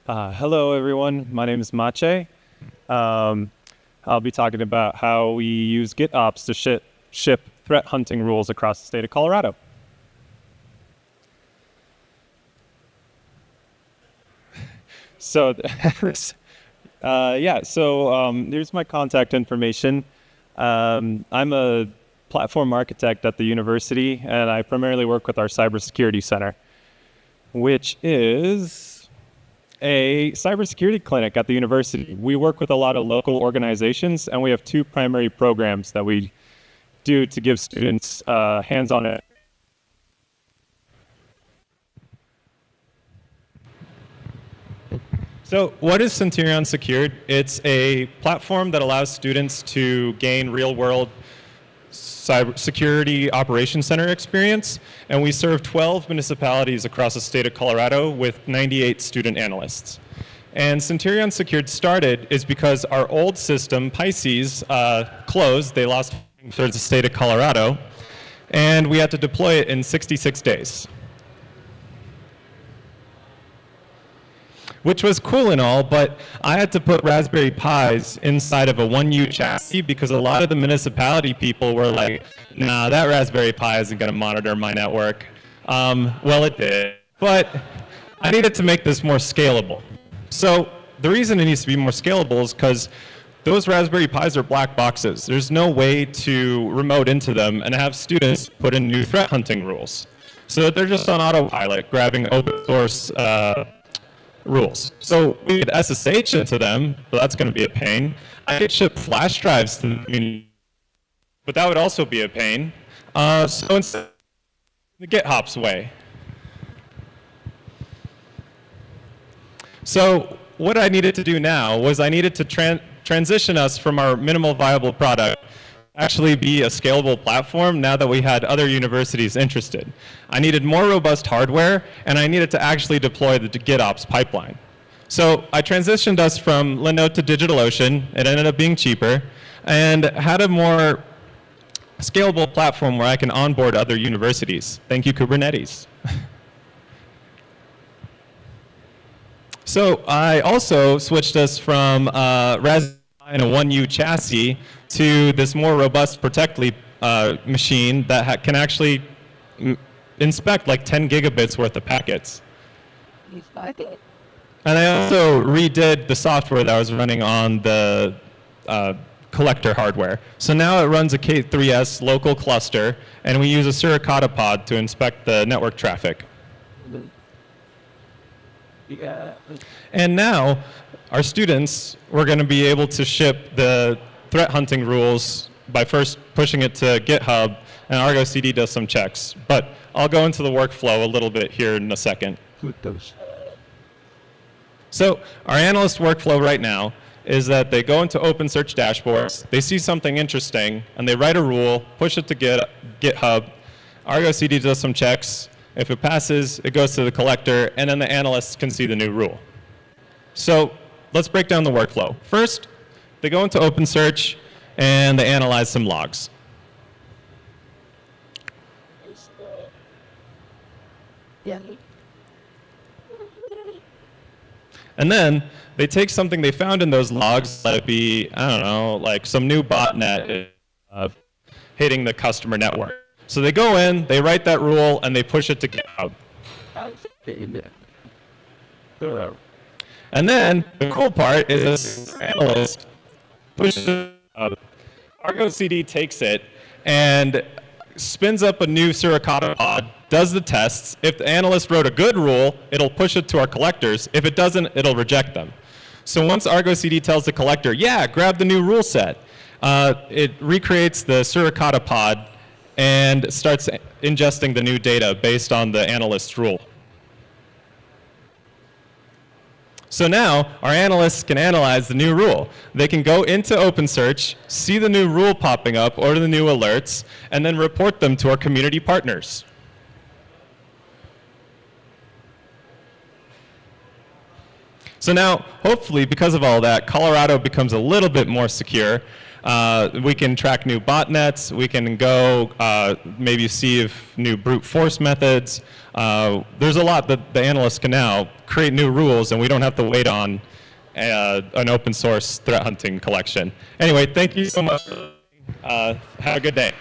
Hello, everyone. My name is Maciej. I'll be talking about how we use GitOps to ship threat hunting rules across the state of Colorado. So, here's my contact information. I'm a platform architect at the university, and I primarily work with our Cybersecurity Center, which is a cybersecurity clinic at the university. We work with a lot of local organizations, and we have two primary programs that we do to give students hands-on it. So what is Centurion Secured? It's a platform that allows students to gain real-world Cybersecurity Operations Center experience, and we serve 12 municipalities across the state of Colorado with 98 student analysts. And Centurion Secured started is because our old system, Pisces, closed. They lost for the state of Colorado, and we had to deploy it in 66 days. Which was cool and all, but I had to put Raspberry Pis inside of a 1U chassis because a lot of the municipality people were like, nah, that Raspberry Pi isn't going to monitor my network. Well, it did, but I needed to make this more scalable. So the reason it needs to be more scalable is because those Raspberry Pis are black boxes. There's no way to remote into them and have students put in new threat hunting rules. So they're just on autopilot, grabbing open source rules. So we could SSH into them, but that's going to be a pain. I could ship flash drives to the community, but that would also be a pain. So instead, the GitOps way. So what I needed to do now was I needed to transition us from our minimal viable product actually be a scalable platform now that we had other universities interested. I needed more robust hardware, and I needed to actually deploy the GitOps pipeline. So I transitioned us from Linode to DigitalOcean. It ended up being cheaper, and had a more scalable platform where I can onboard other universities. Thank you, Kubernetes. So I also switched us from Raspberry Pi and a 1U chassis to this more robust Protectly machine that can actually inspect like 10 gigabits worth of packets. And I also redid the software that was running on the collector hardware. So now it runs a K3S local cluster, and we use a Suricata pod to inspect the network traffic. And now, our students, we're going to be able to ship the threat hunting rules by first pushing it to GitHub, and Argo CD does some checks. But I'll go into the workflow a little bit here in a second. So our analyst workflow right now is that they go into OpenSearch dashboards, they see something interesting, and they write a rule, push it to GitHub. Argo CD does some checks. If it passes, it goes to the collector, and then the analysts can see the new rule. So let's break down the workflow. First, they go into OpenSearch, and they analyze some logs. And then they take something they found in those logs, let it be, I don't know, like some new botnet hitting the customer network. So they go in, they write that rule, and they push it to GitHub. And then the cool part is this analyst pushes it up. Argo CD takes it and spins up a new Suricata pod, does the tests. If the analyst wrote a good rule, it'll push it to our collectors. If it doesn't, it'll reject them. So once Argo CD tells the collector, yeah, grab the new rule set, it recreates the Suricata pod and starts ingesting the new data based on the analyst's rule. So now, our analysts can analyze the new rule. They can go into OpenSearch, see the new rule popping up, or the new alerts, and then report them to our community partners. So now, hopefully, because of all that, Colorado becomes a little bit more secure. We can track new botnets. We can go maybe see if new brute force methods. There's a lot that the analysts can now create new rules, and we don't have to wait on an open source threat hunting collection. Anyway, thank you so much. Have a good day.